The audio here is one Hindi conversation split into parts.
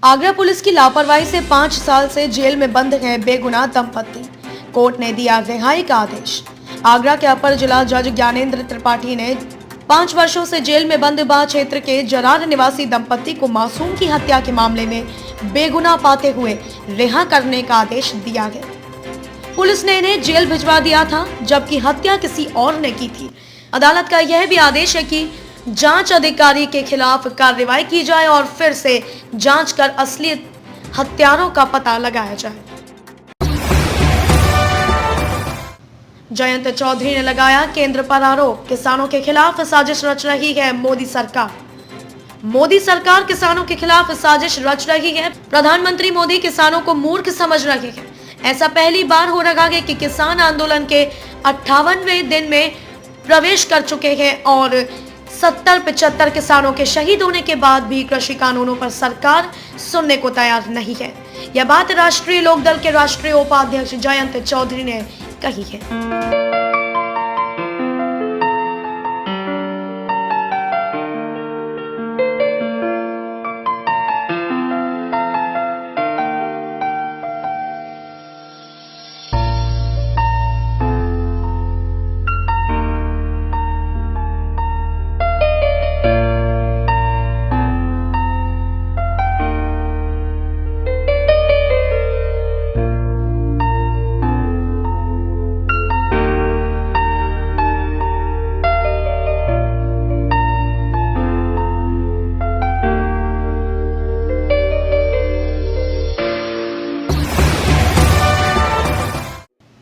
आगरा पुलिस की लापरवाही से 5 साल से जेल में बंद हैं बेगुनाह दंपति। कोर्ट ने दिया रिहाई का आदेश। आगरा के अपर जिला जज ज्ञानेंद्र त्रिपाठी ने 5 वर्षों से जेल में बंद बाह क्षेत्र के जरार निवासी दंपति को मासूम की हत्या के मामले में बेगुनाह पाते हुए रिहा करने का आदेश दिया गया। पुलिस ने इन्हें जेल भिजवा दिया था, जबकि हत्या किसी और ने की थी। अदालत का यह भी आदेश है कि जांच अधिकारी के खिलाफ कार्रवाई की जाए और फिर से जांच कर असली हत्यारों का पता लगाया जाए। जयंत चौधरी ने लगाया केंद्र पर आरोप, किसानों के खिलाफ साजिश रच रही है मोदी सरकार। मोदी सरकार किसानों के खिलाफ साजिश रच रही है। प्रधानमंत्री मोदी किसानों को मूर्ख समझ रहे हैं। ऐसा पहली बार हो रहा है कि किसान आंदोलन के 58वें दिन में प्रवेश कर चुके हैं और 70-75 किसानों के शहीद होने के बाद भी कृषि कानूनों पर सरकार सुनने को तैयार नहीं है। यह बात राष्ट्रीय लोकदल के राष्ट्रीय उपाध्यक्ष जयंत चौधरी ने कही है।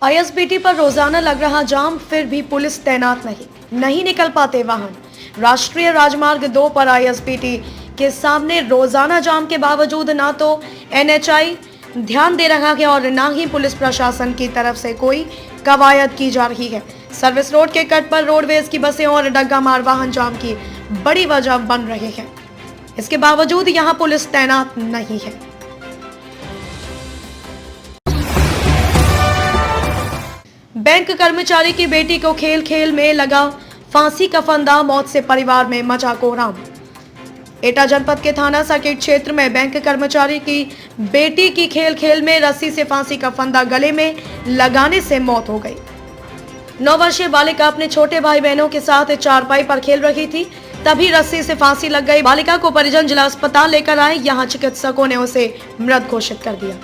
आईएसबीटी पर रोजाना लग रहा जाम, फिर भी पुलिस तैनात नहीं निकल पाते वाहन। राष्ट्रीय राजमार्ग 2 पर आईएसबीटी के सामने रोजाना जाम के बावजूद ना तो एनएचआई ध्यान दे रहा है और ना ही पुलिस प्रशासन की तरफ से कोई कवायद की जा रही है। सर्विस रोड के कट पर रोडवेज की बसें और डग्गा मार वाहन जाम की बड़ी वजह बन रहे हैं। इसके बावजूद यहाँ पुलिस तैनात नहीं है। बैंक कर्मचारी की बेटी को खेल खेल में लगा फांसी का फंदा, मौत से परिवार में मचा कोहराम। एटा जनपद के थाना सर्किट क्षेत्र में बैंक कर्मचारी की बेटी की खेल खेल में रस्सी से फांसी का फंदा गले में लगाने से मौत हो गई। 9 वर्षीय बालिका अपने छोटे भाई बहनों के साथ चारपाई पर खेल रही थी, तभी रस्सी से फांसी लग गई। बालिका को परिजन जिला अस्पताल लेकर आए, यहाँ चिकित्सकों ने उसे मृत घोषित कर दिया।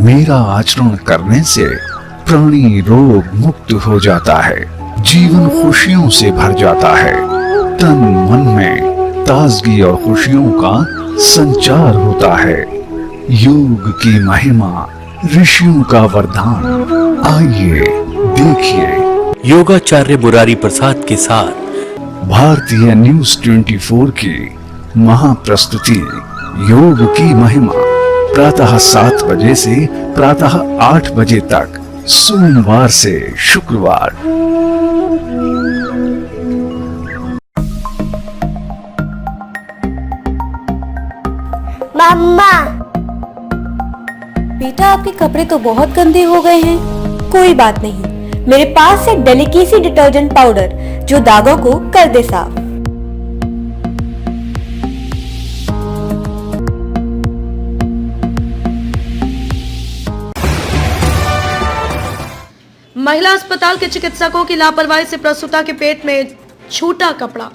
मेरा आचरण करने से प्राणी रोग मुक्त हो जाता है, जीवन खुशियों से भर जाता है, तन मन में ताजगी और खुशियों का संचार होता है। योग की महिमा, ऋषियों का वरदान, आइए देखिए योगाचार्य मुरारी प्रसाद के साथ भारतीय न्यूज 24 की महाप्रस्तुति योग की महिमा, प्रातः 7 बजे से प्रातः 8 बजे तक, सोमवार से शुक्रवार। मम्मा, बेटा आपके कपड़े तो बहुत गंदे हो गए हैं। कोई बात नहीं, मेरे पास है डेलिकेसी डिटर्जेंट पाउडर जो दागों को कर दे साफ। महिला अस्पताल के चिकित्सकों की लापरवाही से प्रसूता के पेट में छूटा कपड़ा।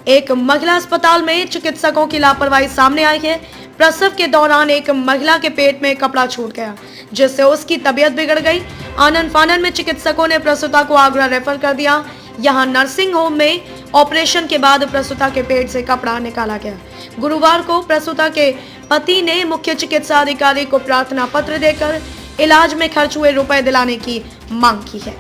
एक महिला अस्पताल में चिकित्सकों की लापरवाही सामने आई है। प्रसव के दौरान एक महिला के पेट में कपड़ा छूट गया, जिससे उसकी तबीयत बिगड़ गई। आनन फानन में चिकित्सकों ने प्रसूता को आगरा रेफर कर दिया। यहां नर्सिंग होम में ऑपरेशन के बाद प्रसूता के पेट से कपड़ा निकाला गया। गुरुवार को प्रसूता के पति ने मुख्य चिकित्सा अधिकारी को प्रार्थना पत्र देकर इलाज में खर्च हुए रुपए दिलाने की मांग की है।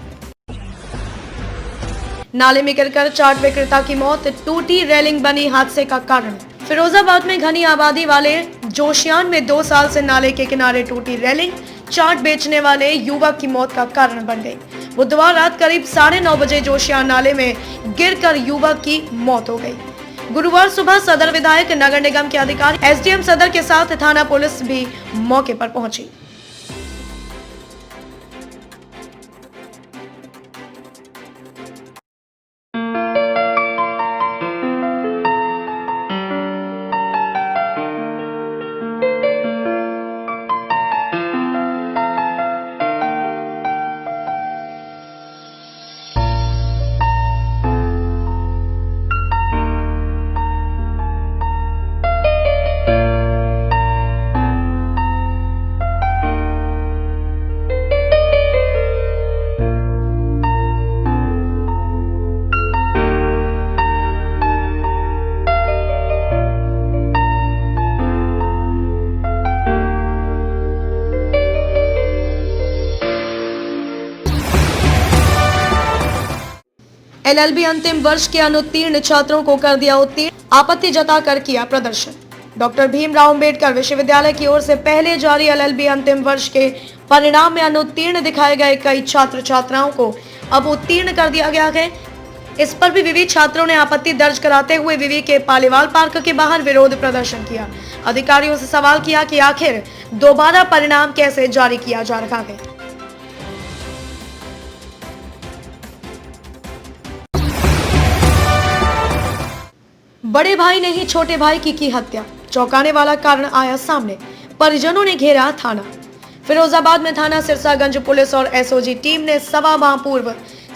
नाले में गिरकर चाट विक्रेता की मौत, टूटी रेलिंग बनी हादसे का कारण। फिरोजाबाद में घनी आबादी वाले जोशियान में 2 साल से नाले के किनारे टूटी रेलिंग चाट बेचने वाले युवक की मौत का कारण बन गई। बुधवार रात करीब 9:30 बजे जोशियान नाले में गिरकर युवक की मौत हो गई। गुरुवार सुबह सदर विधायक, नगर निगम के अधिकारी, एसडीएम सदर के साथ थाना पुलिस भी मौके पर पहुंची। एलएलबी अंतिम वर्ष के अनुत्तीर्ण छात्रों को कर दिया उत्तीर्ण, आपत्ति जताकर किया प्रदर्शन। डॉक्टर भीमराव अंबेडकर विश्वविद्यालय की ओर से पहले जारी एलएलबी अंतिम वर्ष के परिणाम में अनुत्तीर्ण दिखाए गए कई छात्र छात्राओं को अब उत्तीर्ण कर दिया गया है। इस पर भी विविध छात्रों ने आपत्ति दर्ज कराते हुए विवि के पालीवाल पार्क के बाहर विरोध प्रदर्शन किया। अधिकारियों से सवाल किया कि आखिर दोबारा परिणाम कैसे जारी किया जा रहा है। बड़े भाई ने ही छोटे भाई की हत्या, चौंकाने वाला कारण आया सामने, परिजनों ने घेरा थाना। फिरोजाबाद में थाना सिरसागंज पुलिस और एसओजी टीम ने सवा माह पूर्व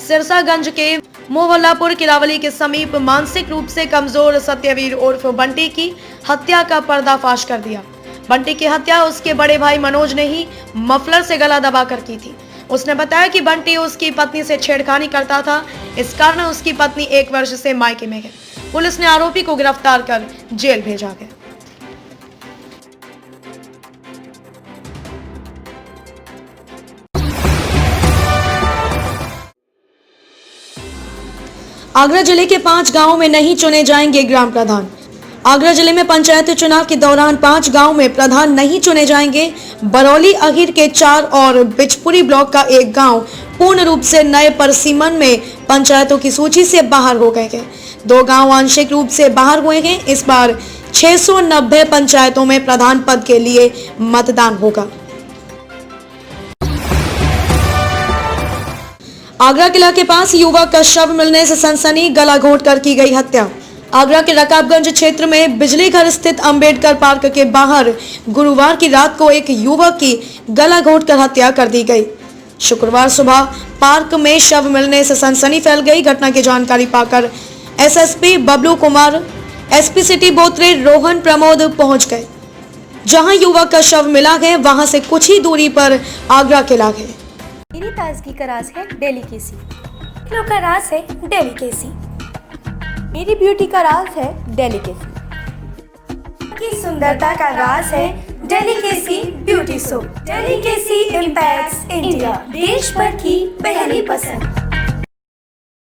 सिरसागंज के मोहल्लापुर किरावली के समीप मानसिक रूप से कमजोर सत्यवीर उर्फ बंटी की हत्या का पर्दाफाश कर दिया। बंटी की हत्या उसके बड़े भाई मनोज ने ही मफलर से गला दबाकर की थी। उसने बताया कि बंटी उसकी पत्नी से छेड़खानी करता था, इस कारण उसकी पत्नी 1 वर्ष से मायके में है। पुलिस ने आरोपी को गिरफ्तार कर जेल भेजा गया। आगरा जिले के 5 गांवों में नहीं चुने जाएंगे ग्राम प्रधान। आगरा जिले में पंचायत चुनाव के दौरान 5 गांवों में प्रधान नहीं चुने जाएंगे। बरौली अहिर के 4 और बिचपुरी ब्लॉक का 1 गांव पूर्ण रूप से नए परसीमन में पंचायतों की सूची से बाहर हो गए हैं। 2 गांव आंशिक रूप से बाहर हुए हैं। इस बार 690 पंचायतों में प्रधान पद के लिए मतदान होगा। आगरा किला के पास युवक का शव मिलने से सनसनी, गला घोंटकर की गई हत्या। आगरा के रकाबगंज क्षेत्र में बिजली घर स्थित अंबेडकर पार्क के बाहर गुरुवार की रात को एक युवक की गला घोंटकर हत्या कर दी गई। शुक्रवार सुबह पार्क में शव मिलने से सनसनी फैल गई। घटना की जानकारी पाकर SSP Bablu Kumar, SP city Botre Rohan Pramod पहुंच गए। जहां युवक का शव मिला है वहां से कुछ ही दूरी पर आगरा किला है। मेरी ताजगी का राज है डेलिकेसी, ग्लो का राज है डेलिकेसी, मेरी ब्यूटी का राज है डेलिकेसी, की सुंदरता का राज है delicacy beauty soap. Delicacy impacts India, देश भर की पहली पसंद।